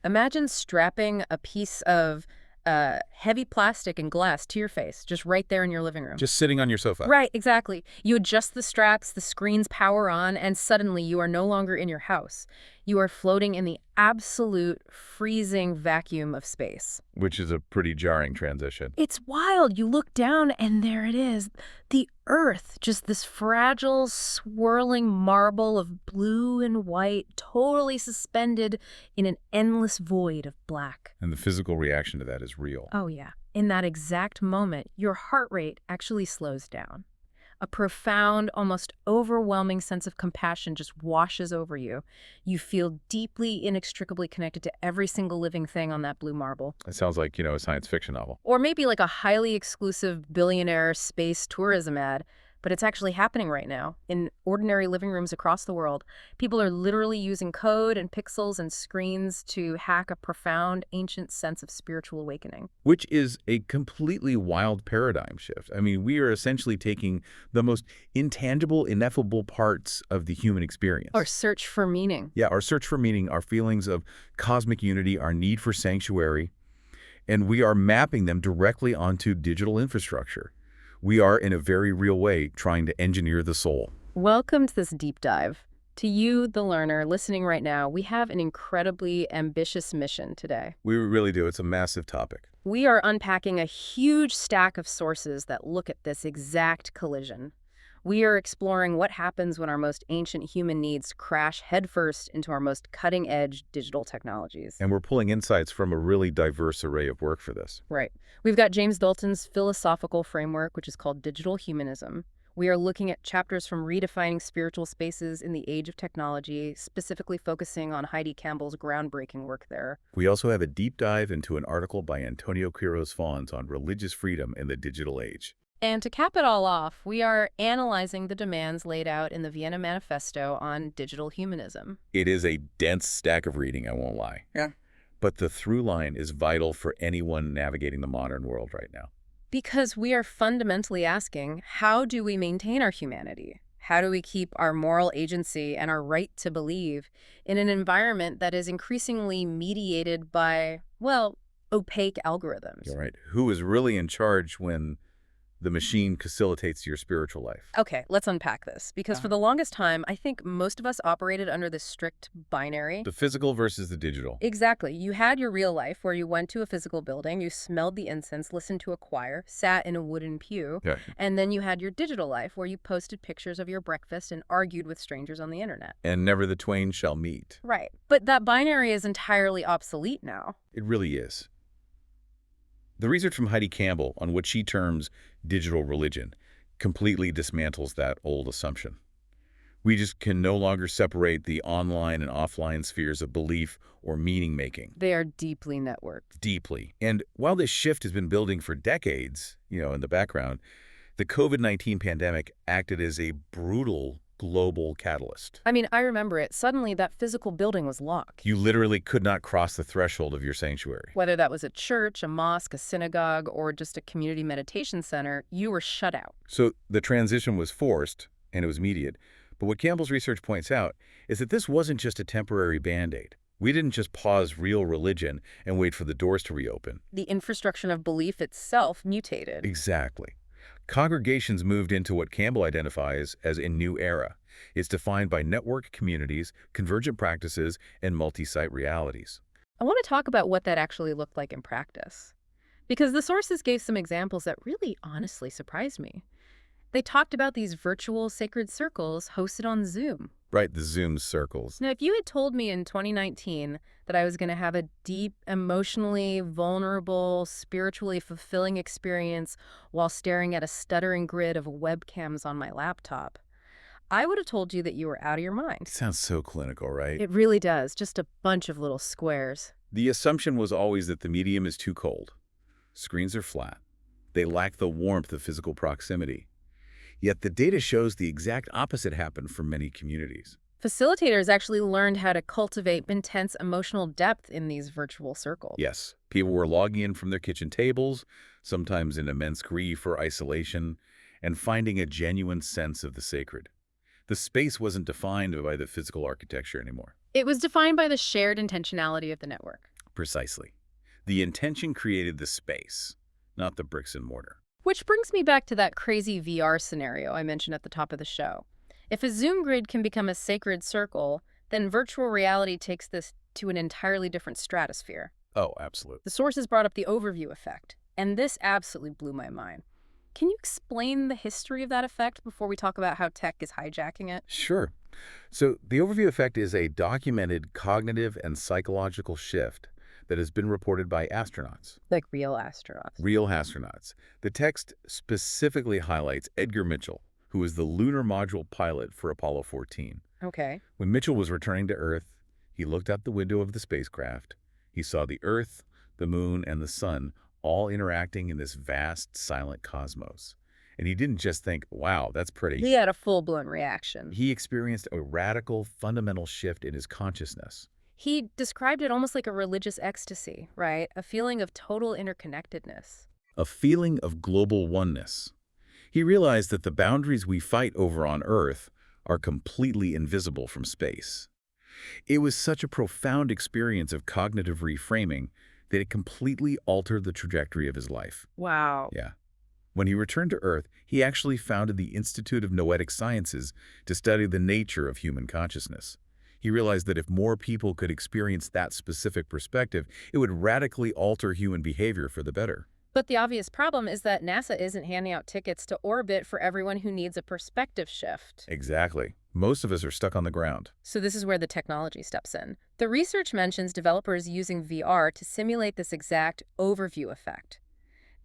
Imagine strapping a piece of heavy plastic and glass to your face, just right there in your living room. Just sitting on your sofa. Right, exactly. You adjust the straps, the screens power on, and suddenly you are no longer in your house. You are floating in the absolute freezing vacuum of space. Which is a pretty jarring transition. It's wild. You look down and there it is. The Earth, just this fragile, swirling marble of blue and white, totally suspended in an endless void of black. And the physical reaction to that is real. Oh, yeah. In that exact moment, your heart rate actually slows down. A profound, almost overwhelming sense of compassion just washes over you. You feel deeply, inextricably connected to every single living thing on that blue marble. It sounds like, a science fiction novel. Or maybe like a highly exclusive billionaire space tourism ad. But it's actually happening right now in ordinary living rooms across the world. People are literally using code and pixels and screens to hack a profound, ancient sense of spiritual awakening. Which is a completely wild paradigm shift. I mean, we are essentially taking the most intangible, ineffable parts of the human experience. Our search for meaning. Yeah, our search for meaning, our feelings of cosmic unity, our need for sanctuary, and we are mapping them directly onto digital infrastructure. We are, in a very real way, trying to engineer the soul. Welcome to this deep dive. To you, the learner, listening right now, we have an incredibly ambitious mission today. We really do. It's a massive topic. We are unpacking a huge stack of sources that look at this exact collision. We are exploring what happens when our most ancient human needs crash headfirst into our most cutting-edge digital technologies. And we're pulling insights from a really diverse array of work for this. Right. We've got James Dalton's philosophical framework, which is called Digital Humanism. We are looking at chapters from redefining spiritual spaces in the age of technology, specifically focusing on Heidi Campbell's groundbreaking work there. We also have a deep dive into an article by Antonio Quiroz Fons on religious freedom in the digital age. And to cap it all off, we are analyzing the demands laid out in the Vienna Manifesto on digital humanism. It is a dense stack of reading, I won't lie. Yeah. But the through line is vital for anyone navigating the modern world right now. Because we are fundamentally asking, how do we maintain our humanity? How do we keep our moral agency and our right to believe in an environment that is increasingly mediated by, well, opaque algorithms? You're right. Who is really in charge when the machine facilitates your spiritual life? Okay, let's unpack this. Because for the longest time, I think most of us operated under this strict binary. The physical versus the digital. Exactly. You had your real life where you went to a physical building, you smelled the incense, listened to a choir, sat in a wooden pew, Yeah. and then you had your digital life where you posted pictures of your breakfast and argued with strangers on the internet. And never the twain shall meet. Right. But that binary is entirely obsolete now. It really is. The research from Heidi Campbell on what she terms digital religion completely dismantles that old assumption. We just can no longer separate the online and offline spheres of belief or meaning-making. They are deeply networked. Deeply. And while this shift has been building for decades, in the background, the COVID-19 pandemic acted as a brutal global catalyst. I mean, I remember it. Suddenly, that physical building was locked. You literally could not cross the threshold of your sanctuary. Whether that was a church, a mosque, a synagogue, or just a community meditation center, you were shut out. So the transition was forced, and it was immediate. But what Campbell's research points out is that this wasn't just a temporary Band-Aid. We didn't just pause real religion and wait for the doors to reopen. The infrastructure of belief itself mutated. Exactly. Congregations moved into what Campbell identifies as a new era. It's defined by network communities, convergent practices, and multi-site realities. I want to talk about what that actually looked like in practice. Because the sources gave some examples that really honestly surprised me. They talked about these virtual sacred circles hosted on Zoom. Right, the Zoom circles. Now, if you had told me in 2019 that I was going to have a deep, emotionally vulnerable, spiritually fulfilling experience while staring at a stuttering grid of webcams on my laptop, I would have told you that you were out of your mind. It sounds so clinical, right? It really does. Just a bunch of little squares. The assumption was always that the medium is too cold. Screens are flat. They lack the warmth of physical proximity. Yet the data shows the exact opposite happened for many communities. Facilitators actually learned how to cultivate intense emotional depth in these virtual circles. Yes, people were logging in from their kitchen tables, sometimes in immense grief or isolation, and finding a genuine sense of the sacred. The space wasn't defined by the physical architecture anymore. It was defined by the shared intentionality of the network. Precisely. The intention created the space, not the bricks and mortar. Which brings me back to that crazy VR scenario I mentioned at the top of the show. If a Zoom grid can become a sacred circle, then virtual reality takes this to an entirely different stratosphere. Oh, absolutely. The sources brought up the overview effect, and this absolutely blew my mind. Can you explain the history of that effect before we talk about how tech is hijacking it? Sure. So the overview effect is a documented cognitive and psychological shift that has been reported by astronauts, Like real astronauts. real astronauts. The text specifically highlights Edgar Mitchell, who was the lunar module pilot for Apollo 14. Okay. When Mitchell was returning to Earth, he looked out the window of the spacecraft. He saw the Earth, the Moon, and the Sun all interacting in this vast, silent cosmos. And he didn't just think, wow, that's pretty. He had a full-blown reaction. He experienced a radical, fundamental shift in his consciousness. He described it almost like a religious ecstasy, right? A feeling of total interconnectedness. A feeling of global oneness. He realized that the boundaries we fight over on Earth are completely invisible from space. It was such a profound experience of cognitive reframing that it completely altered the trajectory of his life. Wow. Yeah. When he returned to Earth, he actually founded the Institute of Noetic Sciences to study the nature of human consciousness. He realized that if more people could experience that specific perspective, it would radically alter human behavior for the better. But the obvious problem is that NASA isn't handing out tickets to orbit for everyone who needs a perspective shift. Exactly. Most of us are stuck on the ground. So this is where the technology steps in. The research mentions developers using VR to simulate this exact overview effect.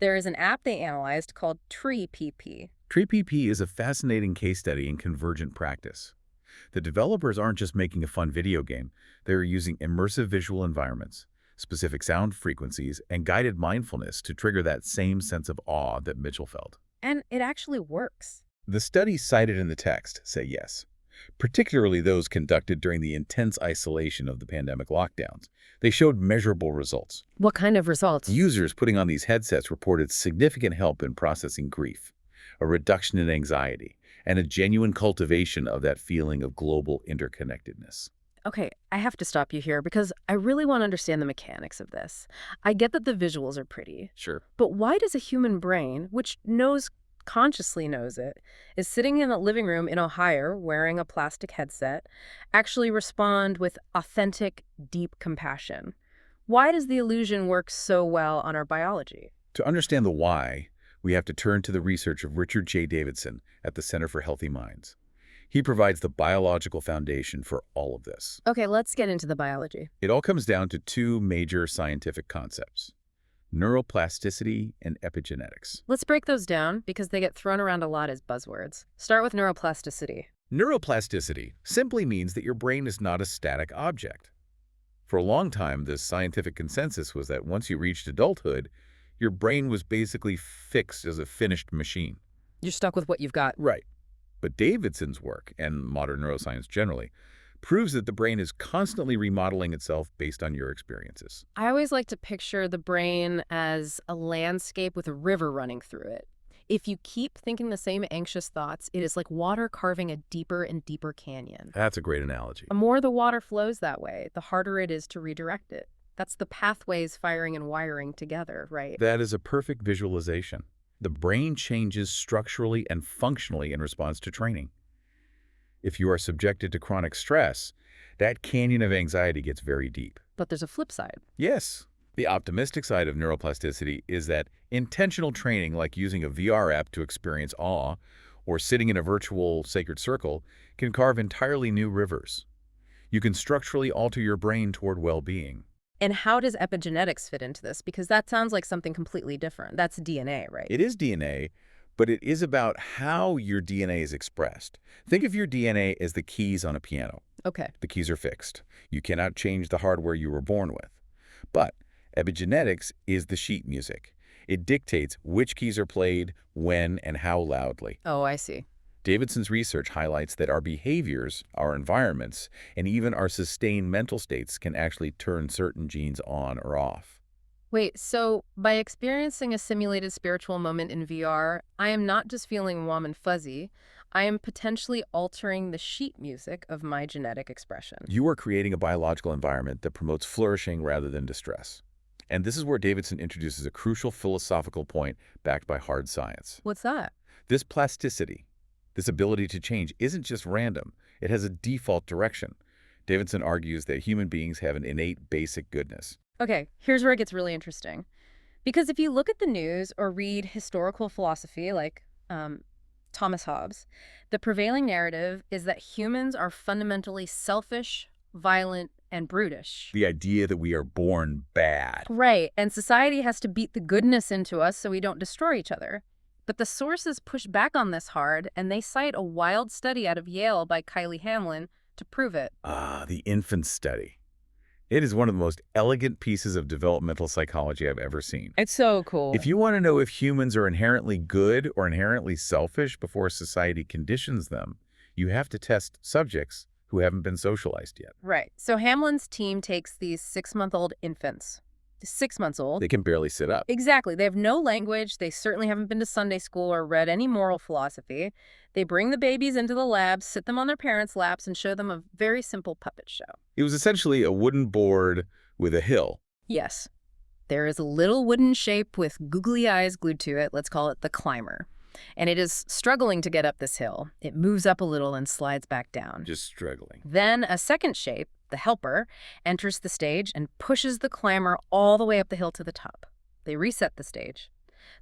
There is an app they analyzed called TreePP. TreePP is a fascinating case study in convergent practice. The developers aren't just making a fun video game. They're using immersive visual environments, specific sound frequencies, and guided mindfulness to trigger that same sense of awe that Mitchell felt. And it actually works. The studies cited in the text say yes, particularly those conducted during the intense isolation of the pandemic lockdowns. They showed measurable results. What kind of results? Users putting on these headsets reported significant help in processing grief, a reduction in anxiety, and a genuine cultivation of that feeling of global interconnectedness. Okay, I have to stop you here because I really want to understand the mechanics of this. I get that the visuals are pretty, Sure. but why does a human brain, which consciously knows it, is sitting in a living room in Ohio wearing a plastic headset, actually respond with authentic, deep compassion? Why does the illusion work so well on our biology? To understand the why, we have to turn to the research of Richard J. Davidson at the Center for Healthy Minds. He provides the biological foundation for all of this. Okay, let's get into the biology. It all comes down to two major scientific concepts: neuroplasticity and epigenetics. Let's break those down because they get thrown around a lot as buzzwords. Start with neuroplasticity. Neuroplasticity simply means that your brain is not a static object. For a long time, the scientific consensus was that once you reached adulthood, your brain was basically fixed as a finished machine. You're stuck with what you've got. Right. But Davidson's work, and modern neuroscience generally, proves that the brain is constantly remodeling itself based on your experiences. I always like to picture the brain as a landscape with a river running through it. If you keep thinking the same anxious thoughts, it is like water carving a deeper and deeper canyon. That's a great analogy. The more the water flows that way, the harder it is to redirect it. That's the pathways firing and wiring together, right? That is a perfect visualization. The brain changes structurally and functionally in response to training. If you are subjected to chronic stress, that canyon of anxiety gets very deep. But there's a flip side. Yes, the optimistic side of neuroplasticity is that intentional training, like using a VR app to experience awe or sitting in a virtual sacred circle, can carve entirely new rivers. You can structurally alter your brain toward well-being. And how does epigenetics fit into this? Because that sounds like something completely different. That's DNA, right? It is DNA, but it is about how your DNA is expressed. Think of your DNA as the keys on a piano. Okay. The keys are fixed. You cannot change the hardware you were born with. But epigenetics is the sheet music. It dictates which keys are played, when, and how loudly. Oh, I see. Davidson's research highlights that our behaviors, our environments, and even our sustained mental states can actually turn certain genes on or off. Wait, so by experiencing a simulated spiritual moment in VR, I am not just feeling warm and fuzzy. I am potentially altering the sheet music of my genetic expression. You are creating a biological environment that promotes flourishing rather than distress. And this is where Davidson introduces a crucial philosophical point backed by hard science. What's that? This plasticity, this ability to change, isn't just random. It has a default direction. Davidson argues that human beings have an innate basic goodness. Okay, here's where it gets really interesting. Because if you look at the news or read historical philosophy like Thomas Hobbes, the prevailing narrative is that humans are fundamentally selfish, violent, and brutish. The idea that we are born bad. Right, and society has to beat the goodness into us so we don't destroy each other. But the sources push back on this hard, and they cite a wild study out of Yale by Kylie Hamlin to prove it. Ah, the infant study. It is one of the most elegant pieces of developmental psychology I've ever seen. It's so cool. If you want to know if humans are inherently good or inherently selfish before society conditions them, you have to test subjects who haven't been socialized yet. Right. So Hamlin's team takes these 6-month-old infants. 6 months old. They can barely sit up. Exactly. They have no language. They certainly haven't been to Sunday school or read any moral philosophy. They bring the babies into the lab, sit them on their parents' laps, and show them a very simple puppet show. It was essentially a wooden board with a hill. Yes. There is a little wooden shape with googly eyes glued to it. Let's call it the climber. And it is struggling to get up this hill. It moves up a little and slides back down. Just struggling. Then a second shape, the helper, enters the stage and pushes the climber all the way up the hill to the top. They reset the stage.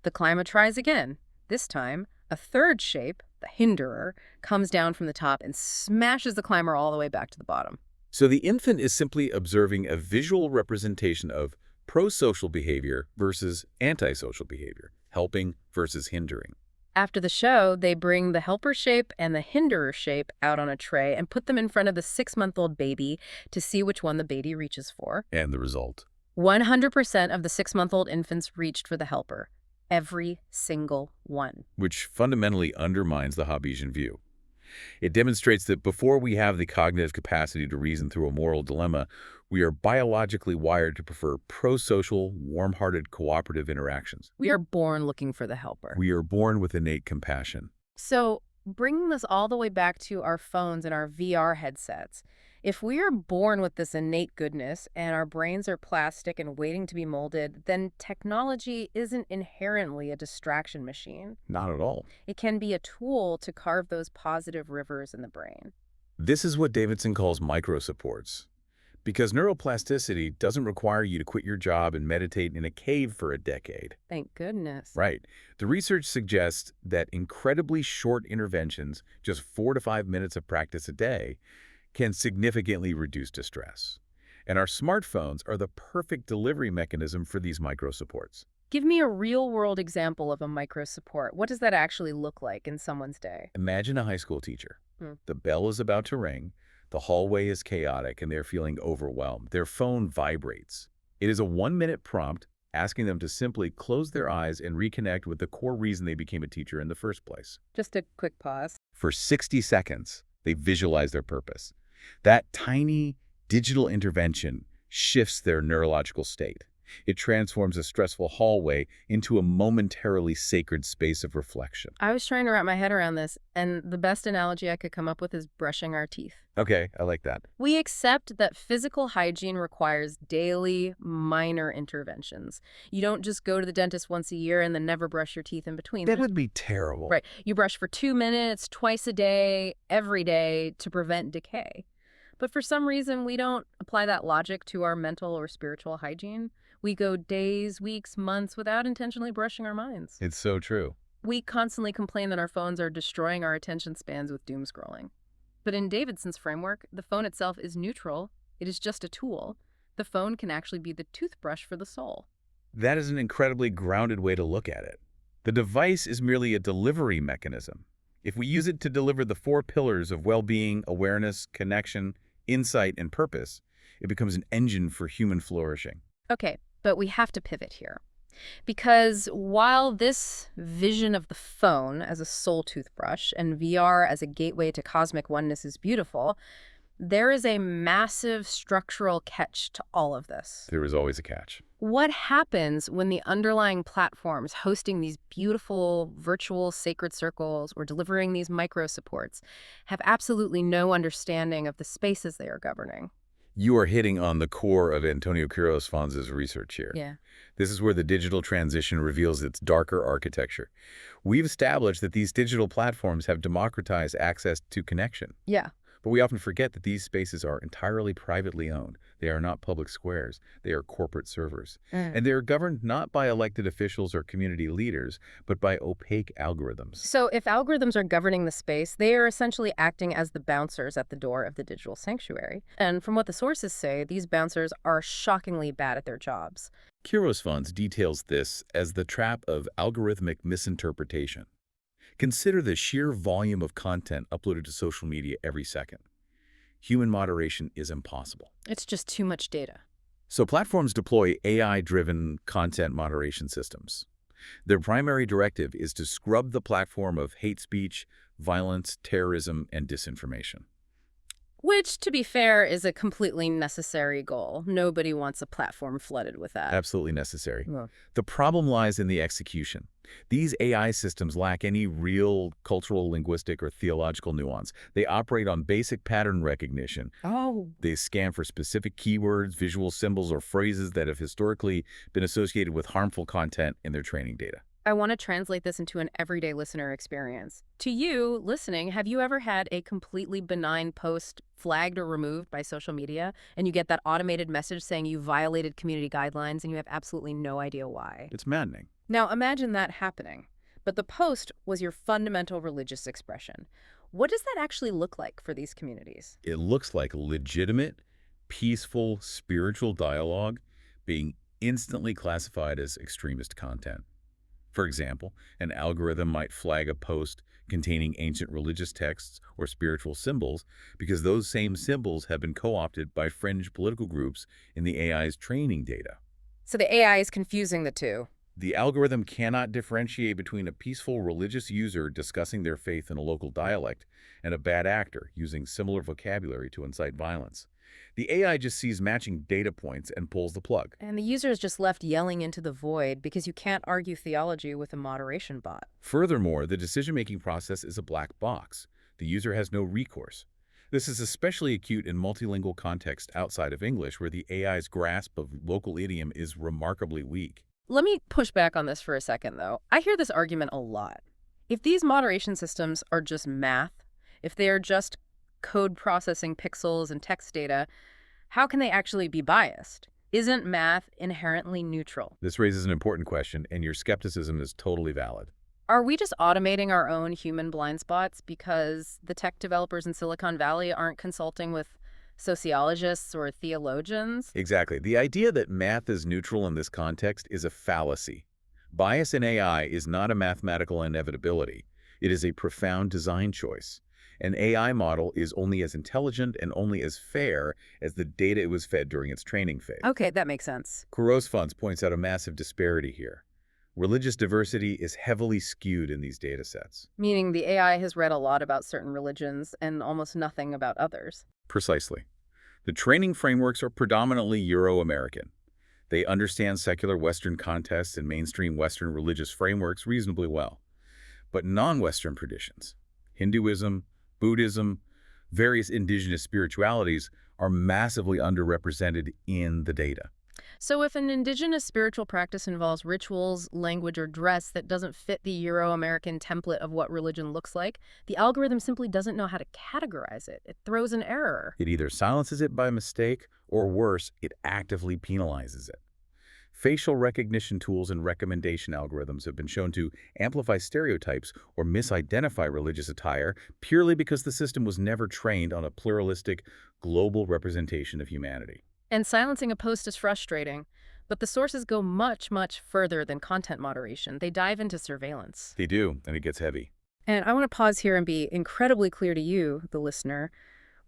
The climber tries again. This time, a third shape, the hinderer, comes down from the top and smashes the climber all the way back to the bottom. So the infant is simply observing a visual representation of pro-social behavior versus antisocial behavior, helping versus hindering. After the show, they bring the helper shape and the hinderer shape out on a tray and put them in front of the 6-month-old baby to see which one the baby reaches for. And the result? 100% of the 6-month-old infants reached for the helper. Every single one. Which fundamentally undermines the Hobbesian view. It demonstrates that before we have the cognitive capacity to reason through a moral dilemma, we are biologically wired to prefer pro-social, warm-hearted, cooperative interactions. We are born looking for the helper. We are born with innate compassion. So, bringing this all the way back to our phones and our VR headsets, if we are born with this innate goodness and our brains are plastic and waiting to be molded, then technology isn't inherently a distraction machine. Not at all. It can be a tool to carve those positive rivers in the brain. This is what Davidson calls micro-supports. Because neuroplasticity doesn't require you to quit your job and meditate in a cave for a decade. Thank goodness. Right. The research suggests that incredibly short interventions, just 4 to 5 minutes of practice a day, can significantly reduce distress. And our smartphones are the perfect delivery mechanism for these micro-supports. Give me a real-world example of a micro-support. What does that actually look like in someone's day? Imagine a high school teacher. The bell is about to ring, the hallway is chaotic, and they're feeling overwhelmed. Their phone vibrates. It is a 1-minute prompt asking them to simply close their eyes and reconnect with the core reason they became a teacher in the first place. Just a quick pause. For 60 seconds, they visualize their purpose. That tiny digital intervention shifts their neurological state. It transforms a stressful hallway into a momentarily sacred space of reflection. I was trying to wrap my head around this, and the best analogy I could come up with is brushing our teeth. Okay, I like that. We accept that physical hygiene requires daily, minor interventions. You don't just go to the dentist once a year and then never brush your teeth in between. That would be terrible. Right. You brush for 2 minutes, twice a day, every day to prevent decay. But for some reason, we don't apply that logic to our mental or spiritual hygiene. We go days, weeks, months without intentionally brushing our minds. It's so true. We constantly complain that our phones are destroying our attention spans with doom scrolling. But in Davidson's framework, the phone itself is neutral. It is just a tool. The phone can actually be the toothbrush for the soul. That is an incredibly grounded way to look at it. The device is merely a delivery mechanism. If we use it to deliver the 4 pillars of well-being, awareness, connection, insight, and purpose, it becomes an engine for human flourishing. Okay, but we have to pivot here. Because while this vision of the phone as a soul toothbrush and VR as a gateway to cosmic oneness is beautiful, There is a massive structural catch to all of this. There is always a catch. What happens when the underlying platforms hosting these beautiful virtual sacred circles or delivering these micro supports have absolutely no understanding of the spaces they are governing? You are hitting on the core of Antonio Quiroz-Fonz's research here. Yeah. This is where the digital transition reveals its darker architecture. We've established that these digital platforms have democratized access to connection. Yeah. But we often forget that these spaces are entirely privately owned. They are not public squares. They are corporate servers. And they are governed not by elected officials or community leaders, but by opaque algorithms. So if algorithms are governing the space, they are essentially acting as the bouncers at the door of the digital sanctuary. And from what the sources say, these bouncers are shockingly bad at their jobs. Quiroz-Fonz details this as the trap of algorithmic misinterpretation. Consider the sheer volume of content uploaded to social media every second. Human moderation is impossible. It's just too much data. So platforms deploy AI-driven content moderation systems. Their primary directive is to scrub the platform of hate speech, violence, terrorism, and disinformation. Which, to be fair, is a completely necessary goal. Nobody wants a platform flooded with that. Absolutely necessary. Yeah. The problem lies in the execution. These AI systems lack any real cultural, linguistic, or theological nuance. They operate on basic pattern recognition. Oh. They scan for specific keywords, visual symbols, or phrases that have historically been associated with harmful content in their training data. I want to translate this into an everyday listener experience. To you, listening, have you ever had a completely benign post flagged or removed by social media, and you get that automated message saying you violated community guidelines and you have absolutely no idea why? It's maddening. Now, imagine that happening. But the post was your fundamental religious expression. What does that actually look like for these communities? It looks like legitimate, peaceful, spiritual dialogue being instantly classified as extremist content. For example, an algorithm might flag a post containing ancient religious texts or spiritual symbols because those same symbols have been co-opted by fringe political groups in the AI's training data. So the AI is confusing the two. The algorithm cannot differentiate between a peaceful religious user discussing their faith in a local dialect and a bad actor using similar vocabulary to incite violence. The AI just sees matching data points and pulls the plug. And the user is just left yelling into the void because you can't argue theology with a moderation bot. Furthermore, the decision-making process is a black box. The user has no recourse. This is especially acute in multilingual contexts outside of English, where the AI's grasp of local idiom is remarkably weak. Let me push back on this for a second, though. I hear this argument a lot. If these moderation systems are just math, if they are just code processing pixels and text data, how can they actually be biased? Isn't math inherently neutral? This raises an important question, and your skepticism is totally valid. Are we just automating our own human blind spots because the tech developers in Silicon Valley aren't consulting with sociologists or theologians? Exactly. The idea that math is neutral in this context is a fallacy. Bias in AI is not a mathematical inevitability. It is a profound design choice. An AI model is only as intelligent and only as fair as the data it was fed during its training phase. Okay, that makes sense. Quiroz-Fonz points out a massive disparity here. Religious diversity is heavily skewed in these data sets. Meaning the AI has read a lot about certain religions and almost nothing about others. Precisely. The training frameworks are predominantly Euro-American. They understand secular Western contexts and mainstream Western religious frameworks reasonably well. But non-Western traditions, Hinduism, Buddhism, various indigenous spiritualities are massively underrepresented in the data. So if an indigenous spiritual practice involves rituals, language, or dress that doesn't fit the Euro-American template of what religion looks like, the algorithm simply doesn't know how to categorize it. It throws an error. It either silences it by mistake, or worse, it actively penalizes it. Facial recognition tools and recommendation algorithms have been shown to amplify stereotypes or misidentify religious attire purely because the system was never trained on a pluralistic, global representation of humanity. And silencing a post is frustrating, but the sources go much, much further than content moderation. They dive into surveillance. They do, and it gets heavy. And I want to pause here and be incredibly clear to you, the listener.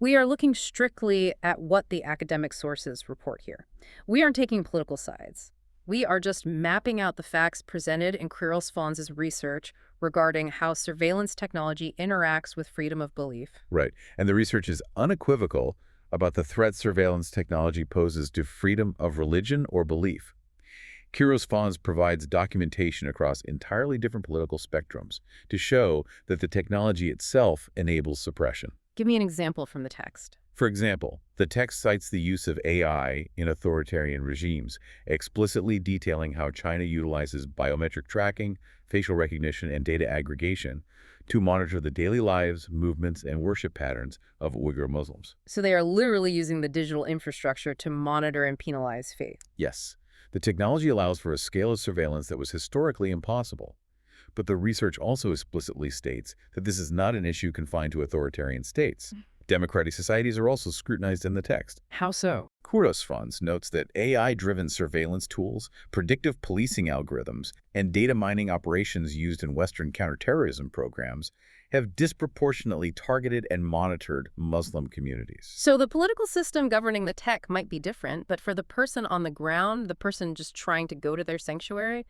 We are looking strictly at what the academic sources report here. We aren't taking political sides. We are just mapping out the facts presented in Kriros-Fons' research regarding how surveillance technology interacts with freedom of belief. Right. And the research is unequivocal about the threat surveillance technology poses to freedom of religion or belief. Kiros Fons provides documentation across entirely different political spectrums to show that the technology itself enables suppression. Give me an example from the text. For example, the text cites the use of AI in authoritarian regimes, explicitly detailing how China utilizes biometric tracking, facial recognition, and data aggregation to monitor the daily lives, movements, and worship patterns of Uyghur Muslims. So they are literally using the digital infrastructure to monitor and penalize faith. Yes, the technology allows for a scale of surveillance that was historically impossible. But the research also explicitly states that this is not an issue confined to authoritarian states. Democratic societies are also scrutinized in the text. How so? Kuros Funds notes that AI-driven surveillance tools, predictive policing algorithms, and data mining operations used in Western counterterrorism programs have disproportionately targeted and monitored Muslim communities. So the political system governing the tech might be different, but for the person on the ground, the person just trying to go to their sanctuary,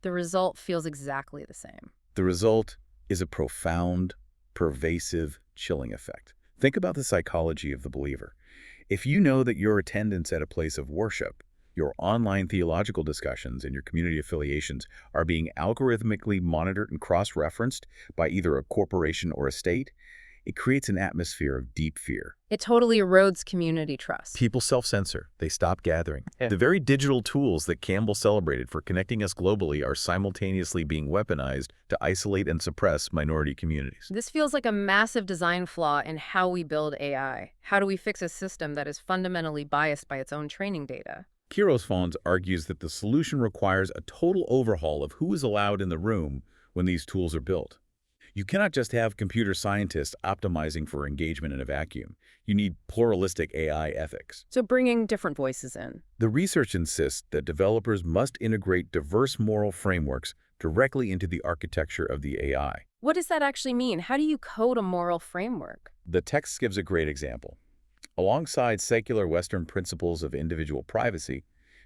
the result feels exactly the same. The result is a profound, pervasive, chilling effect. Think about the psychology of the believer. If you know that your attendance at a place of worship, your online theological discussions, and your community affiliations are being algorithmically monitored and cross-referenced by either a corporation or a state, it creates an atmosphere of deep fear. It totally erodes community trust. People self-censor. They stop gathering. The very digital tools that Campbell celebrated for connecting us globally are simultaneously being weaponized to isolate and suppress minority communities. This feels like a massive design flaw in how we build AI. How do we fix a system that is fundamentally biased by its own training data? Kiros Fons argues that the solution requires a total overhaul of who is allowed in the room when these tools are built. You cannot just have computer scientists optimizing for engagement in a vacuum. You need pluralistic AI ethics. So bringing different voices in. The research insists that developers must integrate diverse moral frameworks directly into the architecture of the AI. What does that actually mean? How do you code a moral framework? The text gives a great example. Alongside secular Western principles of individual privacy,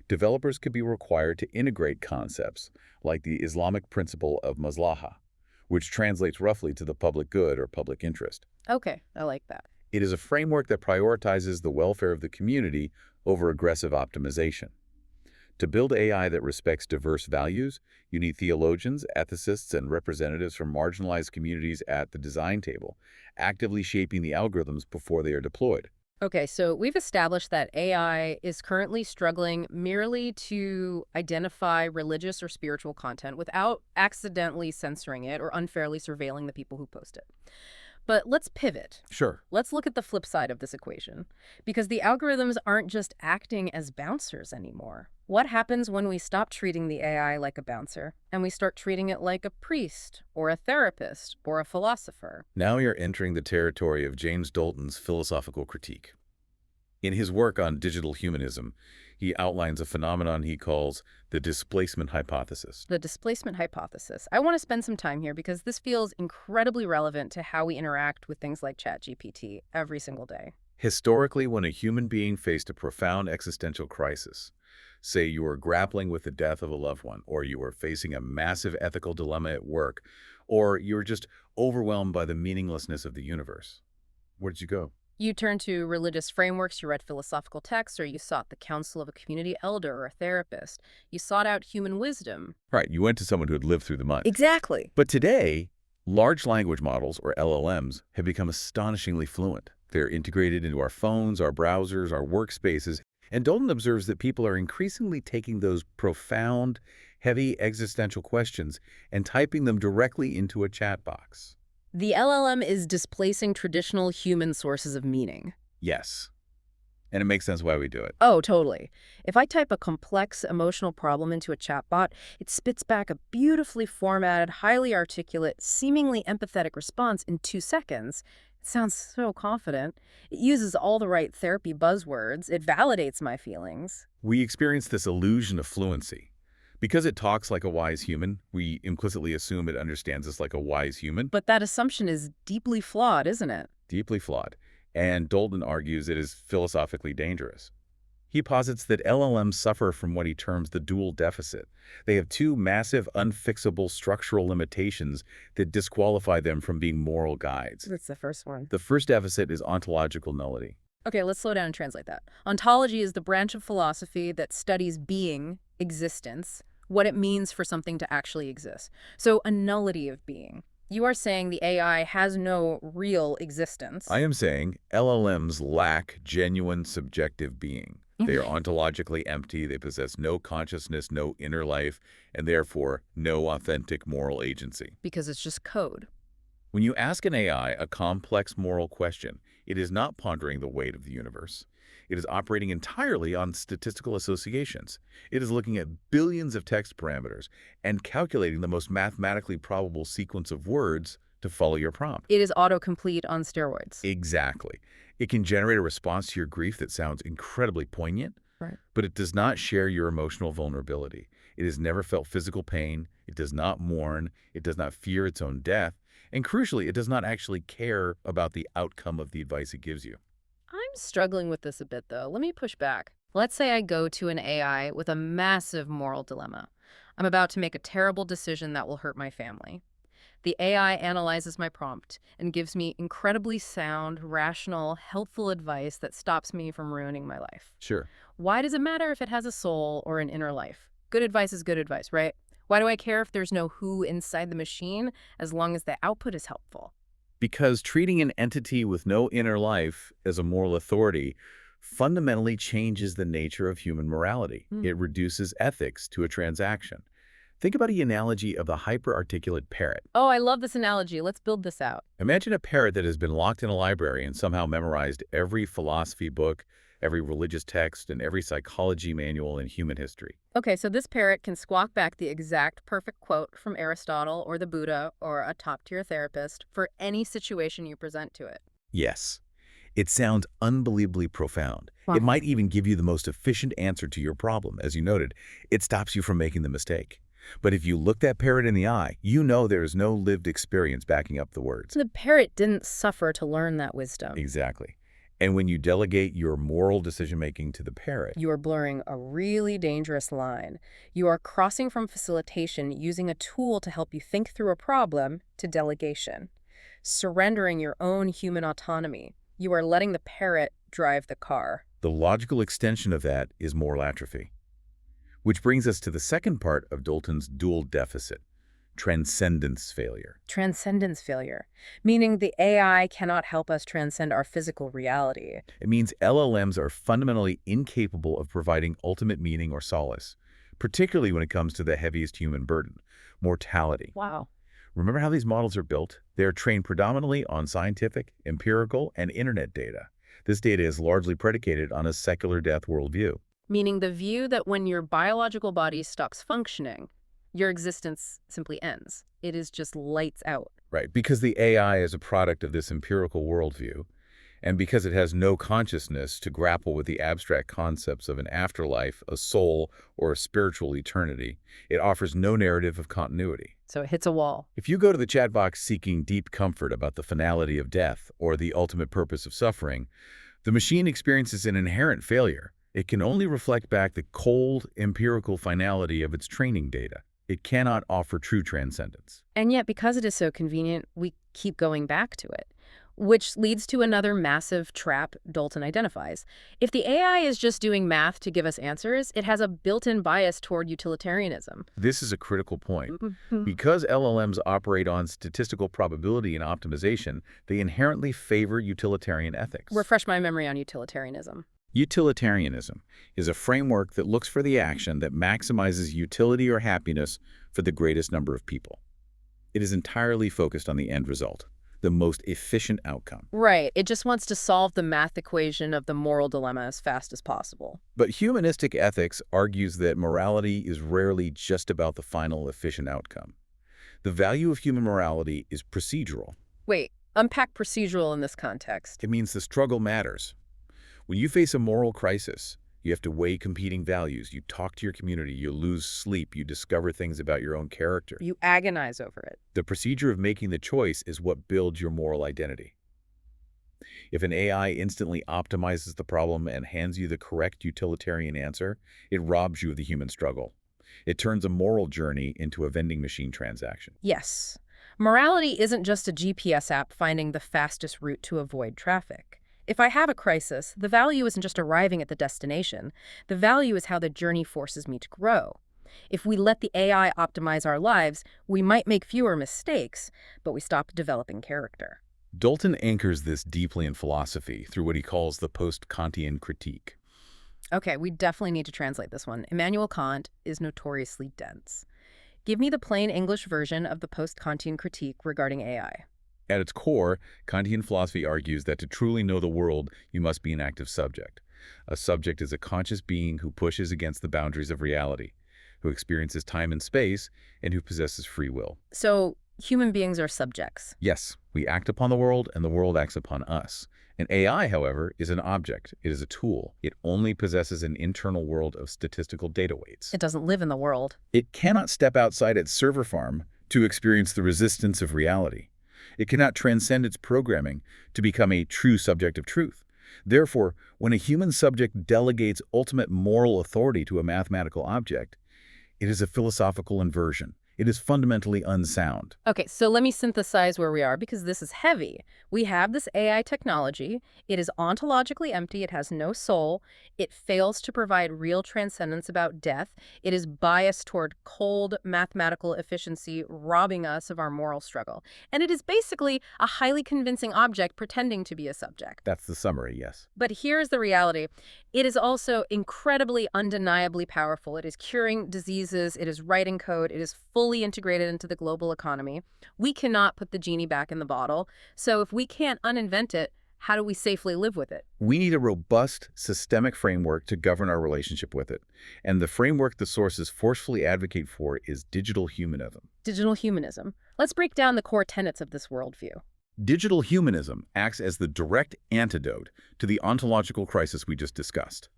developers could be required to integrate concepts like the Islamic principle of maslaha, which translates roughly to the public good or public interest. Okay, I like that. It is a framework that prioritizes the welfare of the community over aggressive optimization. To build AI that respects diverse values, you need theologians, ethicists, and representatives from marginalized communities at the design table, actively shaping the algorithms before they are deployed. Okay, so we've established that AI is currently struggling merely to identify religious or spiritual content without accidentally censoring it or unfairly surveilling the people who post it. But let's pivot. Sure. Let's look at the flip side of this equation, because the algorithms aren't just acting as bouncers anymore. What happens when we stop treating the AI like a bouncer and we start treating it like a priest or a therapist or a philosopher? Now you're entering the territory of James Dalton's philosophical critique. In his work on digital humanism, he outlines a phenomenon he calls the displacement hypothesis. The displacement hypothesis. I want to spend some time here because this feels incredibly relevant to how we interact with things like ChatGPT every single day. Historically, when a human being faced a profound existential crisis, say you were grappling with the death of a loved one, or you were facing a massive ethical dilemma at work, or you were just overwhelmed by the meaninglessness of the universe, where did you go? You turned to religious frameworks, you read philosophical texts, or you sought the counsel of a community elder or a therapist. You sought out human wisdom. Right, you went to someone who had lived through the mud. Exactly. But today, large language models, or LLMs, have become astonishingly fluent. They're integrated into our phones, our browsers, our workspaces, and Dalton observes that people are increasingly taking those profound, heavy existential questions and typing them directly into a chat box. The LLM is displacing traditional human sources of meaning. Yes. And it makes sense why we do it. Oh, totally. If I type a complex emotional problem into a chatbot, it spits back a beautifully formatted, highly articulate, seemingly empathetic response in 2 seconds. It sounds so confident. It uses all the right therapy buzzwords. It validates my feelings. We experience this illusion of fluency. Because it talks like a wise human, we implicitly assume it understands us like a wise human. But that assumption is deeply flawed, isn't it? Deeply flawed. And Dalton argues it is philosophically dangerous. He posits that LLMs suffer from what he terms the dual deficit. They have two massive, unfixable structural limitations that disqualify them from being moral guides. That's the first one. The first deficit is ontological nullity. Okay, let's slow down and translate that. Ontology is the branch of philosophy that studies being, existence, what it means for something to actually exist. So a nullity of being. You are saying the AI has no real existence. I am saying LLMs lack genuine subjective being. They are ontologically empty, they possess no consciousness, no inner life, and therefore no authentic moral agency. Because it's just code. When you ask an AI a complex moral question, it is not pondering the weight of the universe. It is operating entirely on statistical associations. It is looking at billions of text parameters and calculating the most mathematically probable sequence of words to follow your prompt. It is autocomplete on steroids. Exactly. It can generate a response to your grief that sounds incredibly poignant, Right. but it does not share your emotional vulnerability. It has never felt physical pain. It does not mourn. It does not fear its own death. And crucially, it does not actually care about the outcome of the advice it gives you. I'm struggling with this a bit, though. Let me push back. Let's say I go to an AI with a massive moral dilemma. I'm about to make a terrible decision that will hurt my family. The AI analyzes my prompt and gives me incredibly sound, rational, helpful advice that stops me from ruining my life. Sure. Why does it matter if it has a soul or an inner life? Good advice is good advice, right? Why do I care if there's no who inside the machine as long as the output is helpful? Because treating an entity with no inner life as a moral authority fundamentally changes the nature of human morality. Hmm. It reduces ethics to a transaction. Think about the analogy of the hyper-articulate parrot. Oh, I love this analogy. Let's build this out. Imagine a parrot that has been locked in a library and somehow memorized every philosophy book, every religious text, and every psychology manual in human history. Okay, so this parrot can squawk back the exact perfect quote from Aristotle or the Buddha or a top-tier therapist for any situation you present to it. Yes, it sounds unbelievably profound. Wow. It might even give you the most efficient answer to your problem. As you noted, it stops you from making the mistake. But if you look that parrot in the eye, you know there is no lived experience backing up the words. The parrot didn't suffer to learn that wisdom. Exactly. And when you delegate your moral decision-making to the parrot, You are blurring a really dangerous line. You are crossing from facilitation using a tool to help you think through a problem to delegation, surrendering your own human autonomy. You are letting the parrot drive the car. the logical extension of that is moral atrophy. Which brings us to the second part of Dalton's dual deficit, transcendence failure. Transcendence failure, meaning the AI cannot help us transcend our physical reality. It means LLMs are fundamentally incapable of providing ultimate meaning or solace, particularly when it comes to the heaviest human burden, mortality. Wow. Remember how these models are built? They are trained predominantly on scientific, empirical, and internet data. This data is largely predicated on a secular death worldview. Meaning the view that when your biological body stops functioning, your existence simply ends. It is just lights out. Right, because the AI is a product of this empirical worldview, and because it has no consciousness to grapple with the abstract concepts of an afterlife, a soul, or a spiritual eternity, it offers no narrative of continuity. So it hits a wall. If you go to the chat box seeking deep comfort about the finality of death or the ultimate purpose of suffering, the machine experiences an inherent failure. It can only reflect back the cold, empirical finality of its training data. It cannot offer true transcendence. And yet, because it is so convenient, we keep going back to it, which leads to another massive trap Dalton identifies. If the AI is just doing math to give us answers, it has a built-in bias toward utilitarianism. This is a critical point. Because LLMs operate on statistical probability and optimization, they inherently favor utilitarian ethics. Refresh my memory on utilitarianism. Utilitarianism is a framework that looks for the action that maximizes utility or happiness for the greatest number of people. It is entirely focused on the end result, the most efficient outcome. Right. It just wants to solve the math equation of the moral dilemma as fast as possible. But humanistic ethics argues that morality is rarely just about the final efficient outcome. The value of human morality is procedural. Wait, unpack procedural in this context. It means the struggle matters. When you face a moral crisis, you have to weigh competing values. You talk to your community, you lose sleep, you discover things about your own character. You agonize over it. The procedure of making the choice is what builds your moral identity. If an AI instantly optimizes the problem and hands you the correct utilitarian answer, it robs you of the human struggle. It turns a moral journey into a vending machine transaction. Yes. Morality isn't just a GPS app finding the fastest route to avoid traffic. If I have a crisis, the value isn't just arriving at the destination. The value is how the journey forces me to grow. If we let the AI optimize our lives, we might make fewer mistakes, but we stop developing character. Dalton anchors this deeply in philosophy through what he calls the post-Kantian critique. Okay, we definitely need to translate this one. Immanuel Kant is notoriously dense. Give me the plain English version of the post-Kantian critique regarding AI. At its core, Kantian philosophy argues that to truly know the world, you must be an active subject. A subject is a conscious being who pushes against the boundaries of reality, who experiences time and space, and who possesses free will. So, human beings are subjects. Yes, we act upon the world, and the world acts upon us. An AI, however, is an object. It is a tool. It only possesses an internal world of statistical data weights. It doesn't live in the world. It cannot step outside its server farm to experience the resistance of reality. It cannot transcend its programming to become a true subject of truth. Therefore, when a human subject delegates ultimate moral authority to a mathematical object, it is a philosophical inversion. It is fundamentally unsound. Okay, so let me synthesize where we are because this is heavy. We have this AI technology. It is ontologically empty. It has no soul. It fails to provide real transcendence about death. It is biased toward cold mathematical efficiency, robbing us of our moral struggle. And it is basically a highly convincing object pretending to be a subject. That's the summary, yes. But here's the reality. It is also incredibly, undeniably powerful. It is curing diseases. It is writing code. It is fully integrated into the global economy. We cannot put the genie back in the bottle. So if we can't uninvent it, how do we safely live with it? We need a robust, systemic framework to govern our relationship with it. And the framework the sources forcefully advocate for is digital humanism. Digital humanism. Let's break down the core tenets of this worldview. Digital humanism acts as the direct antidote to the ontological crisis we just discussed.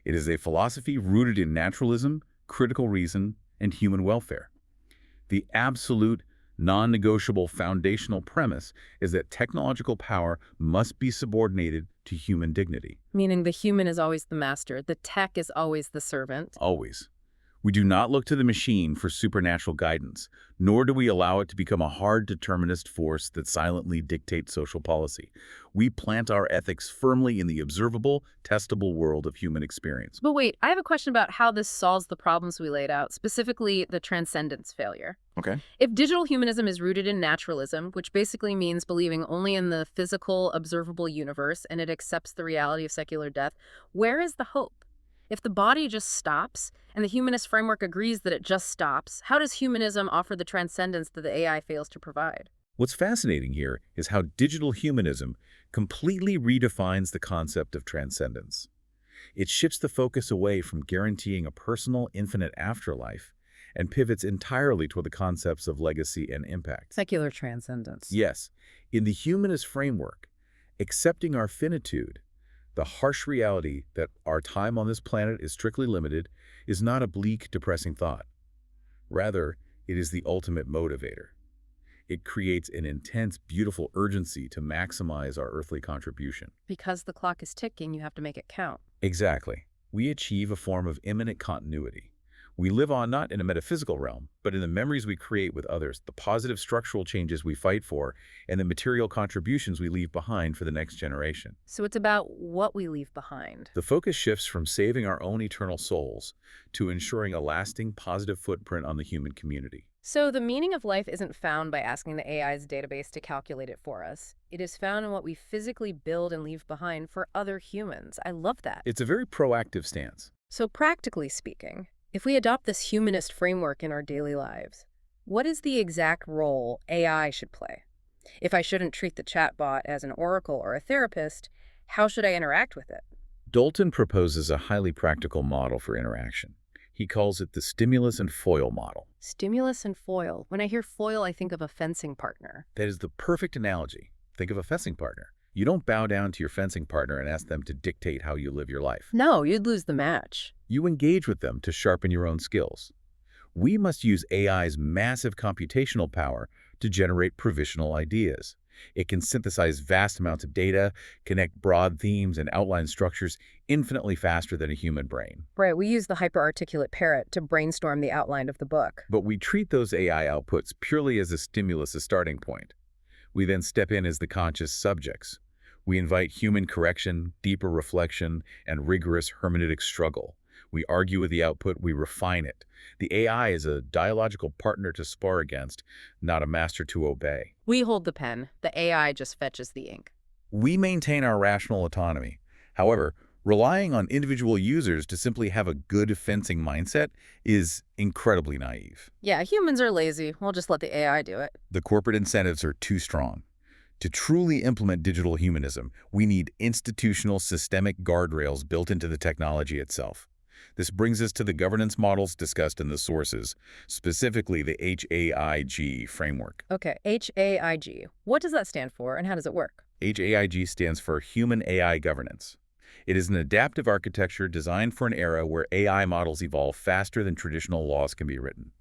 It is a philosophy rooted in naturalism, critical reason, and human welfare. The absolute, non-negotiable foundational premise is that technological power must be subordinated to human dignity. Meaning the human is always the master, the tech is always the servant. Always. We do not look to the machine for supernatural guidance, nor do we allow it to become a hard determinist force that silently dictates social policy. We plant our ethics firmly in the observable, testable world of human experience. But wait, I have a question about how this solves the problems we laid out, specifically the transcendence failure. Okay. If digital humanism is rooted in naturalism, which basically means believing only in the physical, observable universe, and it accepts the reality of secular death, where is the hope? If the body just stops, and the humanist framework agrees that it just stops, how does humanism offer the transcendence that the AI fails to provide? What's fascinating here is how digital humanism completely redefines the concept of transcendence. It shifts the focus away from guaranteeing a personal, infinite afterlife and pivots entirely toward the concepts of legacy and impact. Secular transcendence. Yes, in the humanist framework, accepting our finitude, the harsh reality that our time on this planet is strictly limited, is not a bleak, depressing thought. Rather, it is the ultimate motivator. It creates an intense, beautiful urgency to maximize our earthly contribution. Because the clock is ticking, you have to make it count. Exactly. We achieve a form of immanent continuity. We live on not in a metaphysical realm, but in the memories we create with others, the positive structural changes we fight for, and the material contributions we leave behind for the next generation. So it's about what we leave behind. The focus shifts from saving our own eternal souls to ensuring a lasting, positive footprint on the human community. So the meaning of life isn't found by asking the AI's database to calculate it for us. It is found in what we physically build and leave behind for other humans. I love that. It's a very proactive stance. So practically speaking, if we adopt this humanist framework in our daily lives, what is the exact role AI should play? If I shouldn't treat the chatbot as an oracle or a therapist, how should I interact with it? Dalton proposes a highly practical model for interaction. He calls it the stimulus and foil model. Stimulus and foil. When I hear foil, I think of a fencing partner. That is the perfect analogy. Think of a fencing partner. You don't bow down to your fencing partner and ask them to dictate how you live your life. No, you'd lose the match. You engage with them to sharpen your own skills. We must use AI's massive computational power to generate provisional ideas. It can synthesize vast amounts of data, connect broad themes, and outline structures infinitely faster than a human brain. Right, we use the hyperarticulate parrot to brainstorm the outline of the book. But we treat those AI outputs purely as a stimulus, a starting point. We then step in as the conscious subjects. We invite human correction, deeper reflection, and rigorous hermeneutic struggle. We argue with the output, we refine it. The AI is a dialogical partner to spar against, not a master to obey. We hold the pen. The AI just fetches the ink. We maintain our rational autonomy. However, relying on individual users to simply have a good fencing mindset is incredibly naive. Yeah, humans are lazy. We'll just let the AI do it. The corporate incentives are too strong. To truly implement digital humanism, we need institutional systemic guardrails built into the technology itself. This brings us to the governance models discussed in the sources, specifically the HAIG framework. Okay, HAIG. What does that stand for and how does it work? HAIG stands for Human AI Governance. It is an adaptive architecture designed for an era where AI models evolve faster than traditional laws can be written.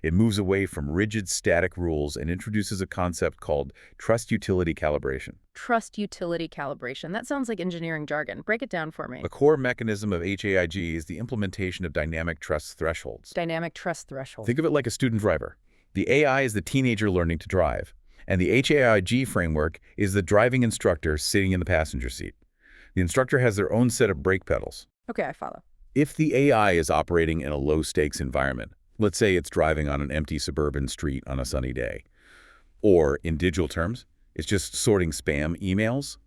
It moves away from rigid, static rules and introduces a concept called trust utility calibration. Trust utility calibration. That sounds like engineering jargon. Break it down for me. A core mechanism of HAIG is the implementation of dynamic trust thresholds. Dynamic trust threshold. Think of it like a student driver. The AI is the teenager learning to drive, and the HAIG framework is the driving instructor sitting in the passenger seat. The instructor has their own set of brake pedals. Okay, I follow. If the AI is operating in a low-stakes environment, let's say it's driving on an empty suburban street on a sunny day, or in digital terms, it's just sorting spam emails,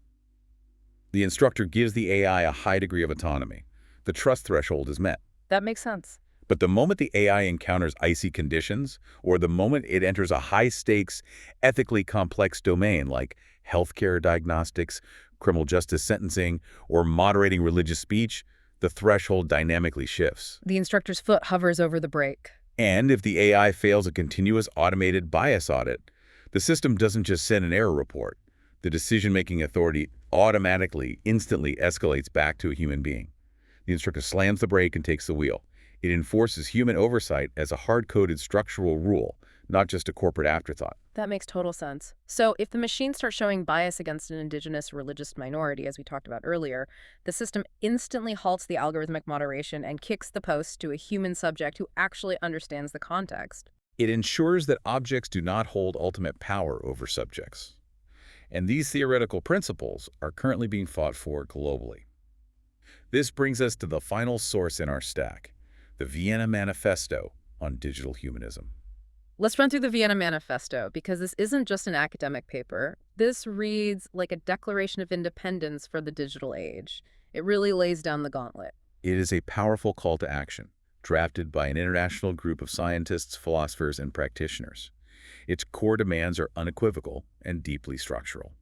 the instructor gives the AI a high degree of autonomy. The trust threshold is met. That makes sense. But the moment the AI encounters icy conditions, or the moment it enters a high-stakes, ethically complex domain like healthcare diagnostics, criminal justice sentencing, or moderating religious speech, the threshold dynamically shifts. The instructor's foot hovers over the brake. And if the AI fails a continuous automated bias audit, the system doesn't just send an error report. The decision-making authority automatically, instantly escalates back to a human being. The instructor slams the brake and takes the wheel. It enforces human oversight as a hard-coded structural rule, not just a corporate afterthought. That makes total sense. So if the machine starts showing bias against an indigenous religious minority, as we talked about earlier, the system instantly halts the algorithmic moderation and kicks the post to a human subject who actually understands the context. It ensures that objects do not hold ultimate power over subjects. And these theoretical principles are currently being fought for globally. This brings us to the final source in our stack, the Vienna Manifesto on Digital Humanism. Let's run through the Vienna Manifesto, because this isn't just an academic paper. This reads like a declaration of independence for the digital age. It really lays down the gauntlet. It is a powerful call to action, drafted by an international group of scientists, philosophers, and practitioners. Its core demands are unequivocal and deeply structural.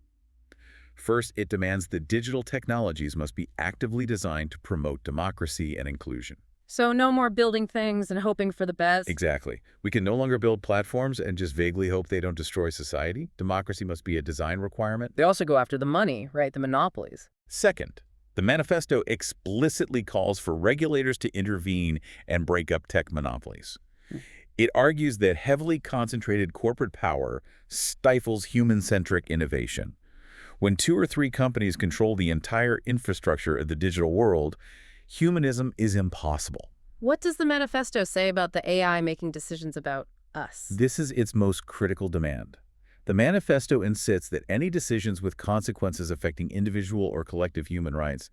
First, it demands that digital technologies must be actively designed to promote democracy and inclusion. So no more building things and hoping for the best. Exactly. We can no longer build platforms and just vaguely hope they don't destroy society. Democracy must be a design requirement. They also go after the money, right? The monopolies. Second, the manifesto explicitly calls for regulators to intervene and break up tech monopolies. It argues that heavily concentrated corporate power stifles human-centric innovation. When 2 or 3 companies control the entire infrastructure of the digital world, humanism is impossible. What does the manifesto say about the AI making decisions about us? This is its most critical demand. The manifesto insists that any decisions with consequences affecting individual or collective human rights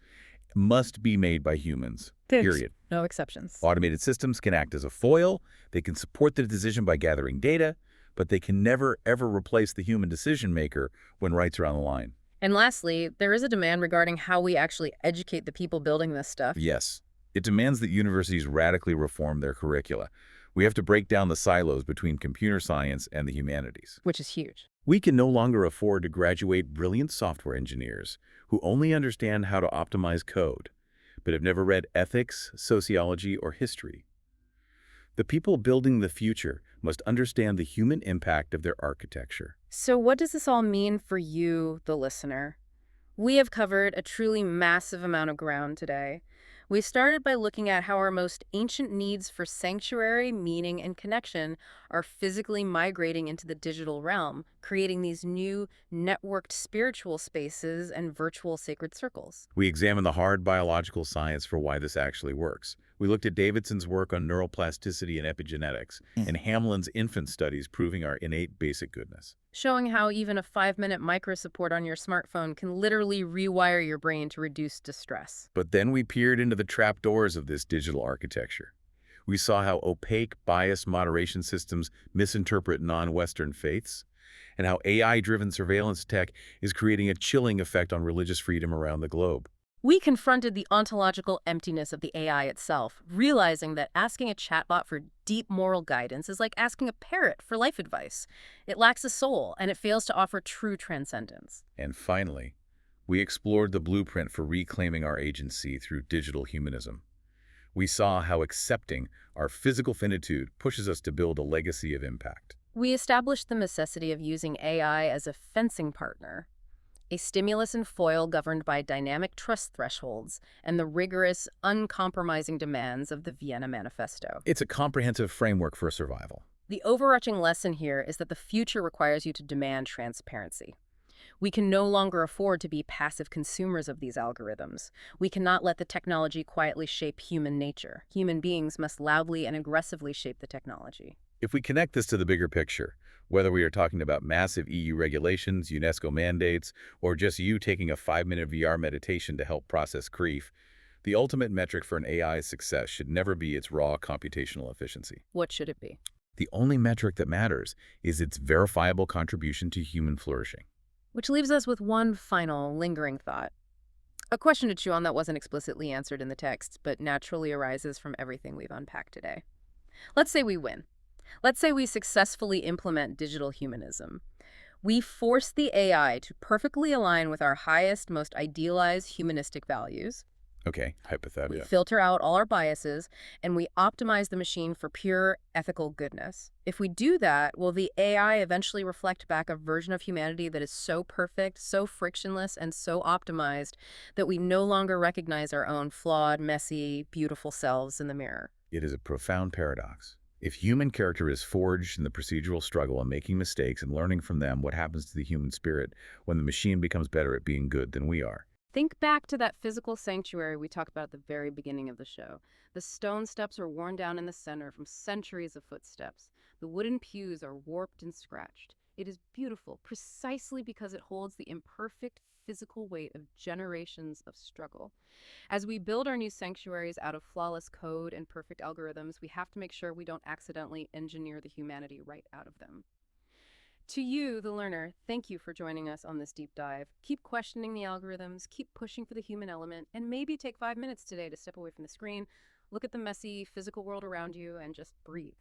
must be made by humans, period. No exceptions. Automated systems can act as a foil, they can support the decision by gathering data, but they can never, ever replace the human decision maker when rights are on the line. And lastly, there is a demand regarding how we actually educate the people building this stuff. Yes, it demands that universities radically reform their curricula. We have to break down the silos between computer science and the humanities. Which is huge. We can no longer afford to graduate brilliant software engineers who only understand how to optimize code, but have never read ethics, sociology, or history. The people building the future must understand the human impact of their architecture. So what does this all mean for you, the listener? We have covered a truly massive amount of ground today. We started by looking at how our most ancient needs for sanctuary, meaning, and connection are physically migrating into the digital realm, creating these new networked spiritual spaces and virtual sacred circles. We examined the hard biological science for why this actually works. We looked at Davidson's work on neuroplasticity and epigenetics, and Hamlin's infant studies proving our innate basic goodness. Showing how even a 5-minute micro support on your smartphone can literally rewire your brain to reduce distress. But then we peered into the trapdoors of this digital architecture. We saw how opaque, biased moderation systems misinterpret non-Western faiths, and how AI-driven surveillance tech is creating a chilling effect on religious freedom around the globe. We confronted the ontological emptiness of the AI itself, realizing that asking a chatbot for deep moral guidance is like asking a parrot for life advice. It lacks a soul, and it fails to offer true transcendence. And finally, we explored the blueprint for reclaiming our agency through digital humanism. We saw how accepting our physical finitude pushes us to build a legacy of impact. We established the necessity of using AI as a fencing partner, a stimulus and foil governed by dynamic trust thresholds and the rigorous, uncompromising demands of the Vienna Manifesto. It's a comprehensive framework for survival. The overarching lesson here is that the future requires you to demand transparency. We can no longer afford to be passive consumers of these algorithms. We cannot let the technology quietly shape human nature. Human beings must loudly and aggressively shape the technology. If we connect this to the bigger picture, whether we are talking about massive EU regulations, UNESCO mandates, or just you taking a 5-minute VR meditation to help process grief, the ultimate metric for an AI's success should never be its raw computational efficiency. What should it be? The only metric that matters is its verifiable contribution to human flourishing. Which leaves us with one final, lingering thought. A question to chew on that wasn't explicitly answered in the text, but naturally arises from everything we've unpacked today. Let's say we win. Let's say we successfully implement digital humanism. We force the AI to perfectly align with our highest, most idealized humanistic values. Okay, We hypothetical. filter out all our biases, and we optimize the machine for pure ethical goodness. If we do that, will the AI eventually reflect back a version of humanity that is so perfect, so frictionless, and so optimized that we no longer recognize our own flawed, messy, beautiful selves in the mirror? It is a profound paradox. If human character is forged in the procedural struggle and making mistakes and learning from them, what happens to the human spirit when the machine becomes better at being good than we are? Think back to that physical sanctuary we talked about at the very beginning of the show. The stone steps are worn down in the center from centuries of footsteps. The wooden pews are warped and scratched. It is beautiful precisely because it holds the imperfect physical weight of generations of struggle. As we build our new sanctuaries out of flawless code and perfect algorithms, we have to make sure we don't accidentally engineer the humanity right out of them. To you, the learner, thank you for joining us on this deep dive. Keep questioning the algorithms, keep pushing for the human element, and maybe take 5 minutes today to step away from the screen, look at the messy physical world around you, and just breathe.